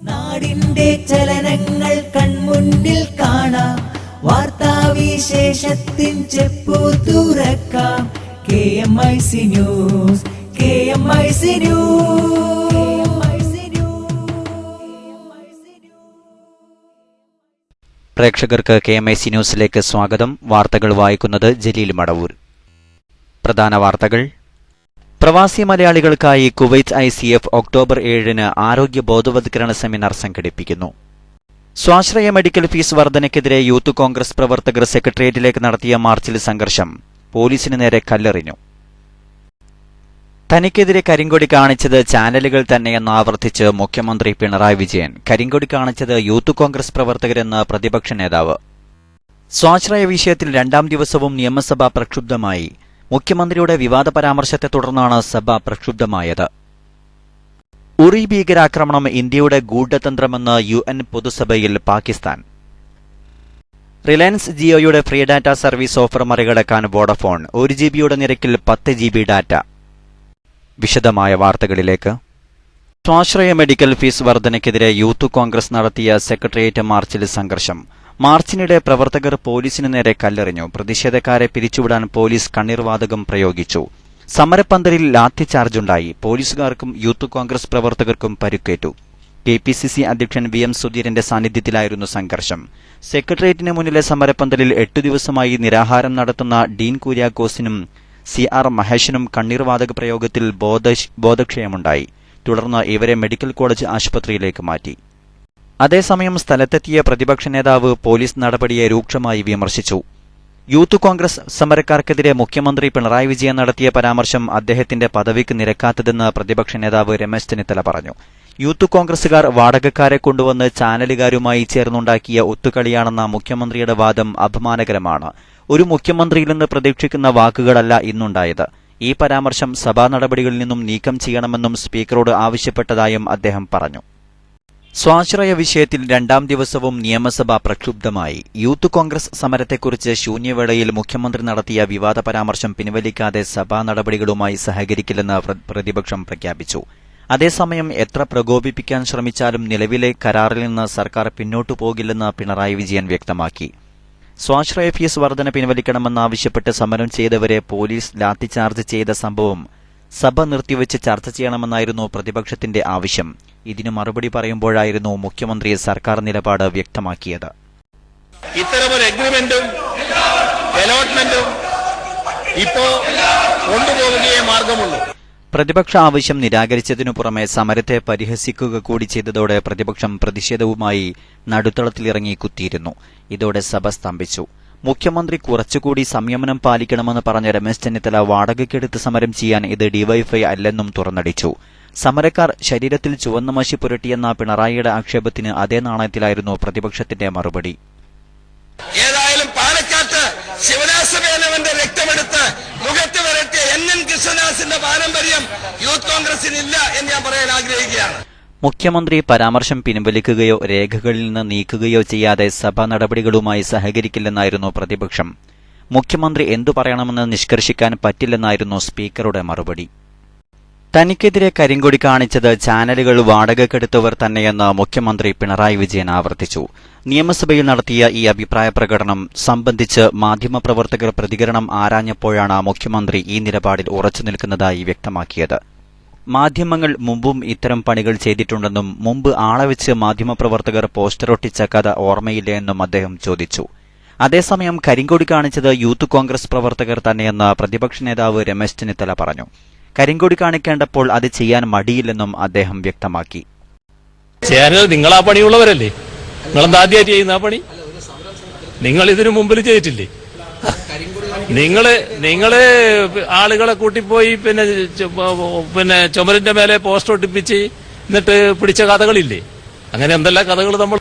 നാടിന്റെ ചലനങ്ങൾ കൺമുന്നിൽ കാണാം, വാർത്താവിശേഷത്തിൻ ചെപ്പു തുറക്കാം. KMIC news, KMIC news. പ്രേക്ഷകർക്ക് KMIC ന്യൂസിലേക്ക് സ്വാഗതം. വാർത്തകൾ വായിക്കുന്നത് ജലീൽ മടവൂർ. പ്രധാന വാർത്തകൾ. പ്രവാസി മലയാളികൾക്കായി കുവൈറ്റ് ICF ഒക്ടോബർ 7 ആരോഗ്യ ബോധവത്കരണ സെമിനാർ സംഘടിപ്പിക്കുന്നു. സ്വാശ്രയ മെഡിക്കൽ ഫീസ് വർധനയ്ക്കെതിരെ യൂത്ത് കോൺഗ്രസ് പ്രവർത്തകർ സെക്രട്ടേറിയറ്റിലേക്ക് നടത്തിയ മാർച്ചിൽ സംഘർഷം, പോലീസിന് നേരെ കല്ലെറിഞ്ഞു. തനിക്കെതിരെ കരിങ്കൊടി കാണിച്ചത് ചാനലുകൾ തന്നെയെന്ന് ആവർത്തിച്ച് മുഖ്യമന്ത്രി പിണറായി വിജയൻ. കരിങ്കൊടി കാണിച്ചത് യൂത്ത് കോൺഗ്രസ് പ്രവർത്തകരെന്ന് പ്രതിപക്ഷ നേതാവ്. സ്വാശ്രയ വിഷയത്തിൽ 2ാം ദിവസവും നിയമസഭ പ്രക്ഷുബ്ധമായി. മുഖ്യമന്ത്രിയുടെ വിവാദ പരാമർശത്തെ തുടർന്നാണ് സഭ പ്രക്ഷുബ്ധമായത്. ഉറി ഭീകരാക്രമണം ഇന്ത്യയുടെ ഗൂഢതന്ത്രമെന്ന് UN പൊതുസഭയിൽ പാകിസ്ഥാൻ. റിലയൻസ് ജിയോയുടെ ഫ്രീ ഡാറ്റ സർവീസ് ഓഫർ മറികടക്കാൻ വോഡഫോൺ. 1 GB നിരക്കിൽ 10 GB ഡാറ്റ. വിശദമായ വാർത്തകളിലേക്ക്. സ്വാശ്രയ മെഡിക്കൽ ഫീസ് വർധനയ്ക്കെതിരെ യൂത്ത് കോൺഗ്രസ് നടത്തിയ സെക്രട്ടേറിയറ്റ് മാർച്ചിൽ സംഘർഷം. മാർച്ചിനിടെ പ്രവർത്തകർ പോലീസിന് നേരെ കല്ലെറിഞ്ഞു. പ്രതിഷേധക്കാരെ പിരിച്ചുവിടാൻ പോലീസ് കണ്ണീർവാതകം പ്രയോഗിച്ചു. സമരപ്പന്തലിൽ ലാത്തിചാർജുണ്ടായി. പോലീസുകാർക്കും യൂത്ത് കോൺഗ്രസ് പ്രവർത്തകർക്കും പരിക്കേറ്റു. KPCC അധ്യക്ഷൻ VM സുധീരന്റെ സാന്നിധ്യത്തിലായിരുന്നു സംഘർഷം. സെക്രട്ടേറിയറ്റിന് മുന്നിലെ സമരപ്പന്തലിൽ 8 ദിവസമായി നിരാഹാരം നടത്തുന്ന ഡീൻ കുര്യാക്കോസിനും CR മഹേഷിനും കണ്ണീർവാതക പ്രയോഗത്തിൽ ബോധക്ഷയമുണ്ടായി. തുടർന്ന് ഇവരെ മെഡിക്കൽ കോളേജ് ആശുപത്രിയിലേക്ക് മാറ്റി. അതേസമയം സ്ഥലത്തെത്തിയ പ്രതിപക്ഷ നേതാവ് പോലീസ് നടപടിയെ രൂക്ഷമായി വിമർശിച്ചു. യൂത്ത് കോൺഗ്രസ് സമരക്കാർക്കെതിരെ മുഖ്യമന്ത്രി പിണറായി വിജയൻ നടത്തിയ പരാമർശം അദ്ദേഹത്തിന്റെ പദവിക്ക് നിരക്കാത്തതെന്ന് പ്രതിപക്ഷ നേതാവ് രമേശ് ചെന്നിത്തല പറഞ്ഞു. യൂത്ത് കോൺഗ്രസുകാർ വാടകക്കാരെ കൊണ്ടുവന്ന് ചാനലുകാരുമായി ചേർന്നുണ്ടാക്കിയ ഒത്തുകളിയാണെന്ന മുഖ്യമന്ത്രിയുടെ വാദം അപമാനകരമാണ്. ഒരു മുഖ്യമന്ത്രിയിൽ നിന്ന് പ്രതീക്ഷിക്കുന്ന വാക്കുകളല്ല ഇന്നുണ്ടായത്. ഈ പരാമർശം സഭാ നടപടികളിൽ നിന്നും നീക്കം ചെയ്യണമെന്നും സ്പീക്കറോട് ആവശ്യപ്പെട്ടതായും അദ്ദേഹം പറഞ്ഞു. സ്വാശ്രയ വിഷയത്തിൽ 2ാം ദിവസവും നിയമസഭ പ്രക്ഷുബ്ധമായി. യൂത്ത് കോൺഗ്രസ് സമരത്തെക്കുറിച്ച് ശൂന്യവേളയിൽ മുഖ്യമന്ത്രി നടത്തിയ വിവാദ പരാമർശം പിൻവലിക്കാതെ സഭാ നടപടികളുമായി സഹകരിക്കില്ലെന്ന് പ്രതിപക്ഷം പ്രഖ്യാപിച്ചു. അതേസമയം എത്ര പ്രകോപിപ്പിക്കാൻ ശ്രമിച്ചാലും നിലവിലെ കരാറിൽ നിന്ന് സർക്കാർ പിന്നോട്ടു പോകില്ലെന്ന് പിണറായി വിജയൻ വ്യക്തമാക്കി. സ്വാശ്രയ ഫീസ് വർധന പിൻവലിക്കണമെന്നാവശ്യപ്പെട്ട് സമരം ചെയ്തവരെ പോലീസ് ലാത്തിചാർജ് ചെയ്ത സംഭവം സഭ നിർത്തിവെച്ച് ചർച്ച ചെയ്യണമെന്നായിരുന്നു പ്രതിപക്ഷത്തിന്റെ ആവശ്യം. ഇതിന് മറുപടി പറയുമ്പോഴായിരുന്നു മുഖ്യമന്ത്രി സർക്കാർ നിലപാട് വ്യക്തമാക്കിയത്. ഇത്തരമൊരു എഗ്രിമെന്റും അലോട്ട്മെന്റും ഇപ്പോ കൊണ്ടുപോകുകയേ മാർഗമുള്ളൂ. പ്രതിപക്ഷ ആവശ്യം നിരാകരിച്ചതിനു പുറമെ സമരത്തെ പരിഹസിക്കുക കൂടി ചെയ്തതോടെ പ്രതിപക്ഷം പ്രതിഷേധവുമായി നടുത്തളത്തിലിറങ്ങി കുത്തിയിരുന്നു. ഇതോടെ സഭ സ്തംഭിച്ചു. മുഖ്യമന്ത്രി കുറച്ചുകൂടി സംയമനം പാലിക്കണമെന്ന് പറഞ്ഞ രമേശ് ചെന്നിത്തല വാടകയ്ക്കെടുത്ത് സമരം ചെയ്യാൻ ഇത് ഡിവൈഎഫ്ഐ അല്ലെന്നും തുറന്നടിച്ചു. സമരക്കാർ ശരീരത്തിൽ ചുവന്ന മഷി പുരട്ടിയെന്ന പിണറായിയുടെ ആക്ഷേപത്തിന് അതേ നാണയത്തിലായിരുന്നു പ്രതിപക്ഷത്തിന്റെ മറുപടി. ഏതായാലും പാലക്കാട്ട് ശിവദാസമേനവന്റെ രക്തമെടുത്ത് മുഖത്ത് വരട്ടിയ NN കൃഷ്ണദാസിന്റെ പാരമ്പര്യം യൂത്ത് കോൺഗ്രസിനില്ല എന്ന് ഞാൻ പറയാൻ ആഗ്രഹിക്കുകയാണ്. മുഖ്യമന്ത്രി പരാമർശം പിൻവലിക്കുകയോ രേഖകളിൽ നിന്ന് നീക്കുകയോ ചെയ്യാതെ സഭാ നടപടികളുമായി സഹകരിക്കില്ലെന്നായിരുന്നു പ്രതിപക്ഷം. മുഖ്യമന്ത്രി എന്തു പറയണമെന്ന് നിഷ്കർഷിക്കാൻ പറ്റില്ലെന്നായിരുന്നു സ്പീക്കറുടെ മറുപടി. തനിക്കെതിരെ കരിങ്കൊടി കാണിച്ചത് ചാനലുകൾ വാടകയ്ക്കെടുത്തവർ തന്നെയെന്ന് മുഖ്യമന്ത്രി പിണറായി വിജയൻ ആവർത്തിച്ചു. നിയമസഭയിൽ നടത്തിയ ഈ അഭിപ്രായ പ്രകടനം സംബന്ധിച്ച് മാധ്യമപ്രവർത്തകർ പ്രതികരണം ആരാഞ്ഞപ്പോഴാണ് മുഖ്യമന്ത്രി ഈ നിലപാടിൽ ഉറച്ചുനിൽക്കുന്നതായി വ്യക്തമാക്കിയത്. മാധ്യമങ്ങൾ മുമ്പും ഇത്തരം പണികൾ ചെയ്തിട്ടുണ്ടെന്നും മുമ്പ് ആളെ വെച്ച് മാധ്യമപ്രവർത്തകർ പോസ്റ്ററൊട്ടിച്ച കഥ ഓർമ്മയില്ലേ എന്നും അദ്ദേഹം ചോദിച്ചു. അതേസമയം കരിങ്കൊടി കാണിച്ചത് യൂത്ത് കോൺഗ്രസ് പ്രവർത്തകർ തന്നെയെന്ന് പ്രതിപക്ഷ നേതാവ് രമേശ് ചെന്നിത്തല പറഞ്ഞു. കരിങ്കൊടി കാണിക്കേണ്ടപ്പോൾ അത് ചെയ്യാൻ മടിയില്ലെന്നും അദ്ദേഹം വ്യക്തമാക്കി. നിങ്ങൾ ആ പണിയുള്ളവരല്ലേ? നിങ്ങളെന്താ ആദ്യമായിട്ട് ചെയ്യുന്ന ആ പണി? നിങ്ങൾ ഇതിനു മുമ്പിൽ ചെയ്തിട്ടില്ലേ? നിങ്ങള് ആളുകളെ കൂട്ടിപ്പോയി പിന്നെ ചുമരിന്റെ മേലെ പോസ്റ്റർ ഒട്ടിപ്പിച്ച് എന്നിട്ട് പിടിച്ച കഥകളില്ലേ? അങ്ങനെ എന്തെല്ലാം കഥകൾ നമ്മൾ.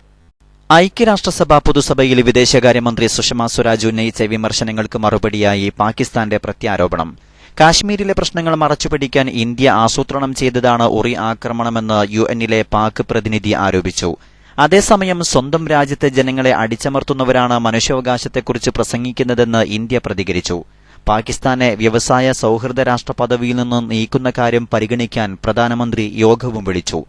ഐക്യരാഷ്ട്രസഭ പൊതുസഭയിൽ വിദേശകാര്യമന്ത്രി സുഷമ സ്വരാജ് ഉന്നയിച്ച വിമർശനങ്ങൾക്ക് മറുപടിയായി പാകിസ്ഥാന്റെ പ്രത്യാരോപണം. കാശ്മീരിലെ പ്രശ്നങ്ങൾ മറച്ചുപിടിക്കാൻ ഇന്ത്യ ആസൂത്രണം ചെയ്തതാണ് ഉറി ആക്രമണമെന്ന് UN പാക് പ്രതിനിധി ആരോപിച്ചു. അതേസമയം സ്വന്തം രാജ്യത്തെ ജനങ്ങളെ അടിച്ചമർത്തുന്നവരാണ് മനുഷ്യാവകാശത്തെക്കുറിച്ച് പ്രസംഗിക്കുന്നതെന്ന് ഇന്ത്യ പ്രതികരിച്ചു. പാകിസ്ഥാനെ വ്യവസായ സൗഹൃദ രാഷ്ട്ര പദവിയിൽ നിന്ന് നീക്കുന്ന കാര്യം പരിഗണിക്കാൻ പ്രധാനമന്ത്രി യോഗവും വിളിച്ചു.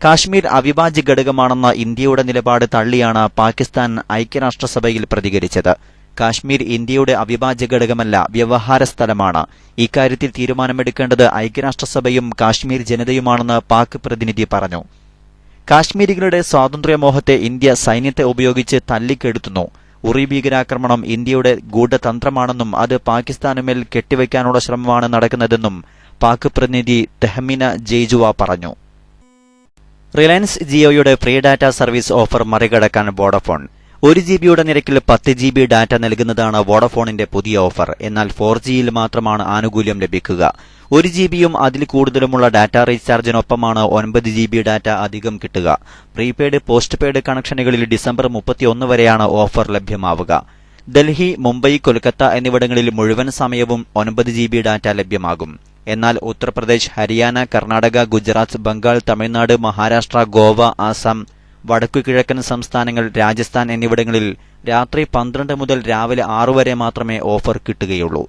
കാശ്മീർ അവിഭാജ്യ ഘടകമാണെന്ന ഇന്ത്യയുടെ നിലപാട് തള്ളിയാണ് പാകിസ്ഥാൻ ഐക്യരാഷ്ട്രസഭയിൽ പ്രതികരിച്ചത്. കാശ്മീർ ഇന്ത്യയുടെ അവിഭാജ്യ ഘടകമല്ല, വ്യവഹാര സ്ഥലമാണ്. ഇക്കാര്യത്തിൽ തീരുമാനമെടുക്കേണ്ടത് ഐക്യരാഷ്ട്രസഭയും കാശ്മീർ ജനതയുമാണെന്ന് പാക് പ്രതിനിധി പറഞ്ഞു. കാശ്മീരികളുടെ സ്വാതന്ത്ര്യമോഹത്തെ ഇന്ത്യ സൈന്യത്തെ ഉപയോഗിച്ച് തല്ലിക്കെടുത്തുന്നു. ഉറി ഭീകരാക്രമണം ഇന്ത്യയുടെ ഗൂഢതന്ത്രമാണെന്നും അത് പാകിസ്ഥാനുമേൽ കെട്ടിവയ്ക്കാനുള്ള ശ്രമമാണ് നടക്കുന്നതെന്നും പാക് പ്രതിനിധി തെഹ്മിന ജയ്ജുവ പറഞ്ഞു. റിലയൻസ് ജിയോയുടെ ഫ്രീ ഡാറ്റ സർവീസ് ഓഫർ മറികടക്കാൻ വോഡഫോൺ. 1 GB നിരക്കിൽ 10 GB ഡാറ്റ നൽകുന്നതാണ് വോഡഫോണിന്റെ പുതിയ ഓഫർ. എന്നാൽ 4Gയിൽ മാത്രമാണ് ആനുകൂല്യം ലഭിക്കുക. 1 GB അതിൽ കൂടുതലുമുള്ള ഡാറ്റ റീചാർജിനൊപ്പമാണ് 9 GB ഡാറ്റ അധികം കിട്ടുക. പ്രീപെയ്ഡ് പോസ്റ്റ് പെയ്ഡ് കണക്ഷനുകളിൽ ഡിസംബർ 31 വരെയാണ് ഓഫർ ലഭ്യമാവുക. ഡൽഹി, മുംബൈ, കൊൽക്കത്ത എന്നിവിടങ്ങളിൽ മുഴുവൻ സമയവും 9 GB ഡാറ്റ ലഭ്യമാകും. എന്നാൽ ഉത്തർപ്രദേശ്, ഹരിയാന, കർണാടക, ഗുജറാത്ത്, ബംഗാൾ, തമിഴ്നാട്, മഹാരാഷ്ട്ര, ഗോവ, ആസാം, വടക്കുകിഴക്കൻ സംസ്ഥാനങ്ങൾ, രാജസ്ഥാൻ എന്നിവിടങ്ങളിൽ രാത്രി 12 മുതൽ രാവിലെ 6 വരെ മാത്രമേ ഓഫർ കിട്ടുകയുള്ളൂ.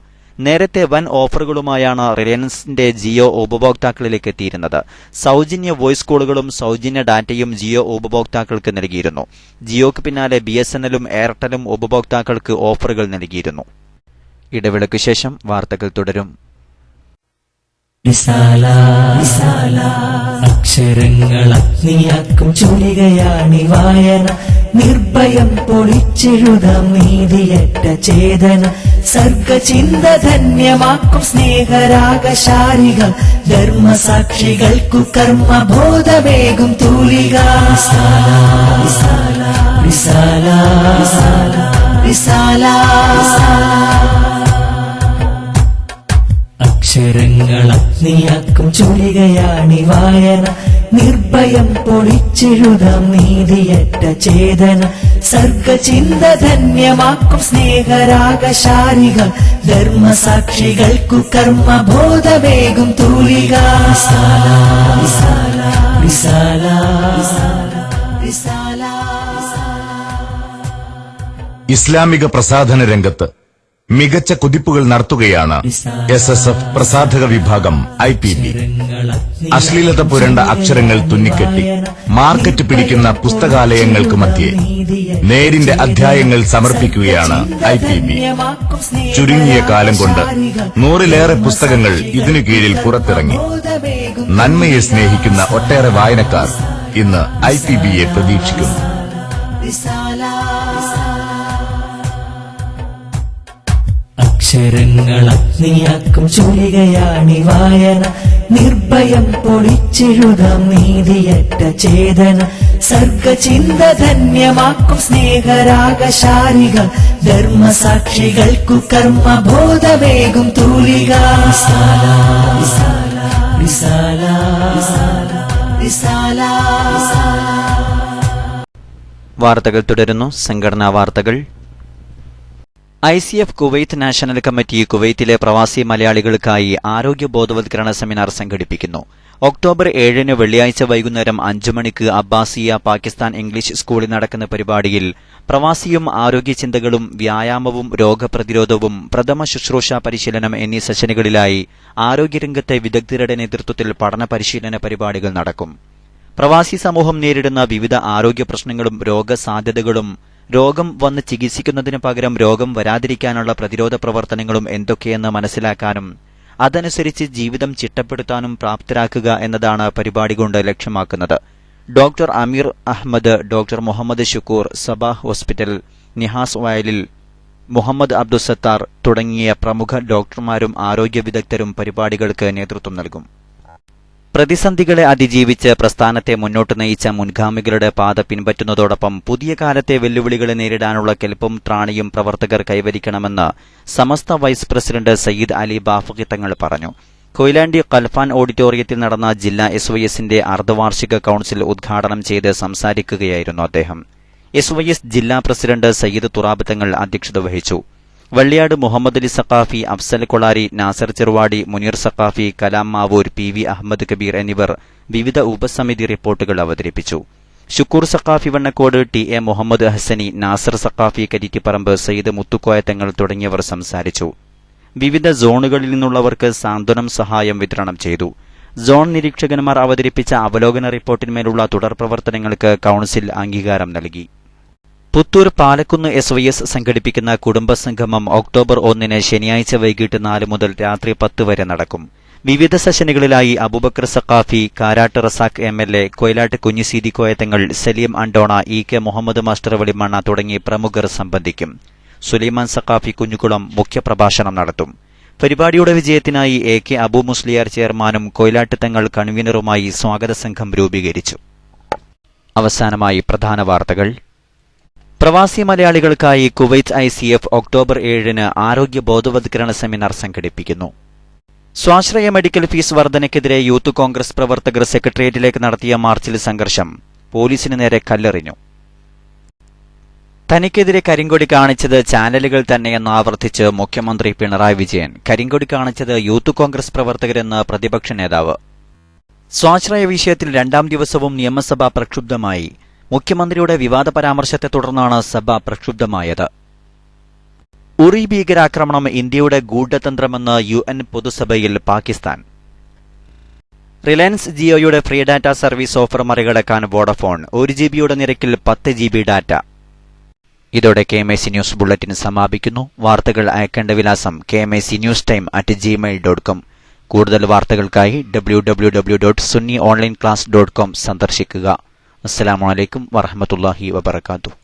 നേരത്തെ വൻ ഓഫറുകളുമായാണ് റിലയൻസിന്റെ ജിയോ ഉപഭോക്താക്കളിലേക്ക് എത്തിയിരുന്നത്. സൗജന്യ വോയിസ് കോളുകളും സൗജന്യ ഡാറ്റയും ജിയോ ഉപഭോക്താക്കൾക്ക് നൽകിയിരുന്നു. ജിയോക്ക് പിന്നാലെ BSNLും എയർടെലും ഉപഭോക്താക്കൾക്ക് ഓഫറുകൾ നൽകിയിരുന്നു. ഇടവേളയ്ക്ക് ശേഷം വാർത്തകൾ തുടരും. അക്ഷരങ്ങൾ അഗ്നിയാക്കും ചുരികയാണി വായന. നിർഭയം പൊളിച്ചെഴുതാം നീതിയറ്റ ചേതന. സർഗചിന്ത ധന്യമാക്കും സ്നേഹരാഗശാരികൾ. ധർമ്മസാക്ഷികൾക്കു കർമ്മബോധമേകും തൂലിക. അക്ഷരങ്ങൾ അഗ്നിയാക്കും ചുരികയാണി വായന. നിർഭയം പൊളിച്ചെഴുതാം നീതിയറ്റ ചേതന. സർഗചിന്ത ധന്യമാക്കും സ്നേഹരാഗശാരികൾ. ധർമ്മസാക്ഷികൾക്കു കർമ്മബോധമേകും തൂലിക. ഇസ്ലാമിക പ്രസാധന രംഗത്ത് മികച്ച കുതിപ്പുകൾ നടത്തുകയാണ് SSF പ്രസാധക വിഭാഗം IPB. അശ്ലീലത പുരണ്ട അക്ഷരങ്ങൾ തുന്നിക്കെട്ടി മാർക്കറ്റ് പിടിക്കുന്ന പുസ്തകാലയങ്ങൾക്ക് മധ്യേ നേരിന്റെ അധ്യായങ്ങൾ സമർപ്പിക്കുകയാണ് IPB. ചുരുങ്ങിയ കാലം കൊണ്ട് 100-ലേറെ പുസ്തകങ്ങൾ ഇതിനു കീഴിൽ പുറത്തിറങ്ങി. നന്മയെ സ്നേഹിക്കുന്ന ഒട്ടേറെ വായനക്കാർ ഇന്ന് IPBയെ പ്രതീക്ഷിക്കുന്നു. അക്ഷരങ്ങൾ അഗ്നിയാക്കും ചുരികയാണി വായന. നിർഭയം പൊളിച്ചെഴുതാം നീതിയറ്റ ചേതന. സർഗചിന്ത ധന്യമാക്കും സ്നേഹരാഗശാരികൾ. ധർമ്മസാക്ഷികൾക്കു കർമ്മബോധമേകും തൂലിക. വാർത്തകൾ തുടരുന്നു. സംഘടനാ വാർത്തകൾ. ICF കുവൈത്ത് നാഷണൽ കമ്മിറ്റി കുവൈത്തിലെ പ്രവാസി മലയാളികൾക്കായി ആരോഗ്യ ബോധവത്കരണ സെമിനാർ സംഘടിപ്പിക്കുന്നു. ഒക്ടോബർ 7 വെള്ളിയാഴ്ച വൈകുന്നേരം 5 മണിക്ക് അബ്ബാസിയ പാകിസ്ഥാൻ ഇംഗ്ലീഷ് സ്കൂളിൽ നടക്കുന്ന പരിപാടിയിൽ പ്രവാസിയും ആരോഗ്യ ചിന്തകളും വ്യായാമവും രോഗപ്രതിരോധവും പ്രഥമ ശുശ്രൂഷ പരിശീലനം എന്നീ സെഷനുകളിലായി ആരോഗ്യരംഗത്തെ വിദഗ്ധരുടെ നേതൃത്വത്തിൽ പഠന പരിശീലന പരിപാടികൾ നടക്കും. പ്രവാസി സമൂഹം നേരിടുന്ന വിവിധ ആരോഗ്യ പ്രശ്നങ്ങളും രോഗസാധ്യതകളും രോഗം വന്ന് ചികിത്സിക്കുന്നതിനു പകരം രോഗം വരാതിരിക്കാനുള്ള പ്രതിരോധ പ്രവർത്തനങ്ങളും എന്തൊക്കെയെന്ന് മനസ്സിലാക്കാനും അതനുസരിച്ച് ജീവിതം ചിട്ടപ്പെടുത്താനും പ്രാപ്തരാക്കുക എന്നതാണ് പരിപാടി കൊണ്ട് ലക്ഷ്യമാക്കുന്നത്. Doctor Amir Ahmed, doctor Muhammad Shukoor, Sabah hospital, Nihas Vayalil, Muhammad Abdussathar തുടങ്ങിയ പ്രമുഖ ഡോക്ടർമാരും ആരോഗ്യ വിദഗ്ധരും പരിപാടികൾക്ക് നേതൃത്വം നൽകും. പ്രതിസന്ധികളെ അതിജീവിച്ച് പ്രസ്ഥാനത്തെ മുന്നോട്ട് നയിച്ച മുൻഗാമികളുടെ പാത പിൻപറ്റുന്നതോടൊപ്പം പുതിയ കാലത്തെ വെല്ലുവിളികളെ നേരിടാനുള്ള കെൽപ്പും ത്രാണിയും പ്രവർത്തകർ കൈവരിക്കണമെന്ന് സമസ്ത വൈസ് പ്രസിഡന്റ് സയ്യിദ് അലി ബാഫഖി തങ്ങൾ പറഞ്ഞു. കൊയിലാണ്ടി ഖൽഫാൻ ഓഡിറ്റോറിയത്തിൽ നടന്ന ജില്ലാ SYSന്റെ അർദ്ധവാർഷിക കൌൺസിൽ ഉദ്ഘാടനം ചെയ്ത് സംസാരിക്കുകയായിരുന്നു അദ്ദേഹം. SYS ജില്ലാ പ്രസിഡന്റ് സയ്യിദ് തുറാബ് തങ്ങൾ അധ്യക്ഷത വഹിച്ചു. വള്ളിയാട് മുഹമ്മദ് അലി സഖാഫി, അഫ്സൽ കൊളാരി, നാസർ ചെറുവാടി, മുനീർ സഖാഫി, കലാം മാവൂർ, PV അഹമ്മദ് കബീർ എന്നിവർ വിവിധ ഉപസമിതി റിപ്പോർട്ടുകൾ അവതരിപ്പിച്ചു. ഷുക്കൂർ സഖാഫി വണ്ണക്കോട്, TA മുഹമ്മദ് ഹസനി, നാസർ സഖാഫി കരിറ്റിപ്പറമ്പ്, സയ്യിദ് മുത്തുക്കോയ തങ്ങൾ തുടങ്ങിയവർ സംസാരിച്ചു. വിവിധ സോണുകളിൽ നിന്നുള്ളവർക്ക് സാന്ത്വനം സഹായം വിതരണം ചെയ്തു. സോൺ നിരീക്ഷകന്മാർ അവതരിപ്പിച്ച അവലോകന റിപ്പോർട്ടിന്മേലുള്ള തുടർ പ്രവർത്തനങ്ങൾക്ക് കൌൺസിൽ അംഗീകാരം നൽകി. പുത്തൂർ പാലക്കുന്ന് SYS സംഘടിപ്പിക്കുന്ന കുടുംബസംഗമം ഒക്ടോബർ 1 ശനിയാഴ്ച വൈകിട്ട് 4 മുതൽ രാത്രി 10 വരെ നടക്കും. വിവിധ സെഷനുകളിലായി Abubakar Saqafi, Karat Razak MLA, Koyilat Kunhiseethi Koyathangal, Saleem Andona, EK Muhammad master Velimanna തുടങ്ങി പ്രമുഖർ സംബന്ധിക്കും. സുലൈമാൻ സഖാഫി കുഞ്ഞുകുളം മുഖ്യപ്രഭാഷണം നടത്തും. പരിപാടിയുടെ വിജയത്തിനായി AK അബൂ മുസ്ലിയാർ ചെയർമാനും കൊയിലാട്ട് തങ്ങൾ കൺവീനറുമായി സ്വാഗത സംഘം രൂപീകരിച്ചു. അവസാനമായി പ്രധാന വാർത്തകൾ. പ്രവാസി മലയാളികൾക്കായി കുവൈറ്റ് ICF ഒക്ടോബർ 7 ആരോഗ്യ ബോധവത്കരണ സെമിനാർ സംഘടിപ്പിക്കുന്നു. സ്വാശ്രയ മെഡിക്കൽ ഫീസ് വർധനയ്ക്കെതിരെ യൂത്ത് കോൺഗ്രസ് പ്രവർത്തകർ സെക്രട്ടേറിയറ്റിലേക്ക് നടത്തിയ മാർച്ചിൽ സംഘർഷം. പോലീസിന് നേരെ കല്ലെറിഞ്ഞു. തനിക്കെതിരെ കരിങ്കൊടി കാണിച്ചത് ചാനലുകൾ തന്നെയെന്ന് ആവർത്തിച്ച് മുഖ്യമന്ത്രി പിണറായി വിജയൻ. കരിങ്കൊടി കാണിച്ചത് യൂത്ത് കോൺഗ്രസ് പ്രവർത്തകരെന്ന് പ്രതിപക്ഷ നേതാവ്. സ്വാശ്രയ വിഷയത്തിൽ 2ാം ദിവസവും നിയമസഭ പ്രക്ഷുബ്ധമായി. മുഖ്യമന്ത്രിയുടെ വിവാദ പരാമർശത്തെ തുടർന്നാണ് സഭ പ്രക്ഷുബ്ധമായത്. ഉറി ഭീകരാക്രമണം ഇന്ത്യയുടെ ഗൂഢതന്ത്രമെന്ന് UN പൊതുസഭയിൽ പാകിസ്ഥാൻ. റിലയൻസ് ജിയോയുടെ ഫ്രീ ഡാറ്റ സർവീസ് ഓഫർ മറികടക്കാൻ വോഡഫോൺ. 1 GB നിരക്കിൽ 10 GB ഡാറ്റ. ഇതോടെ KMAC ന്യൂസ് ബുള്ളറ്റിൻ സമാപിക്കുന്നു. വാർത്തകൾ അയക്കേണ്ട വിലാസം kmacnewstime@gmail.com. കൂടുതൽ വാർത്തകൾക്കായി www.sunnyonlineclass.com സന്ദർശിക്കുക. അസ്സലാമു അലൈക്കും വറഹ്മത്തുള്ളാഹി വബറകാതുഹു.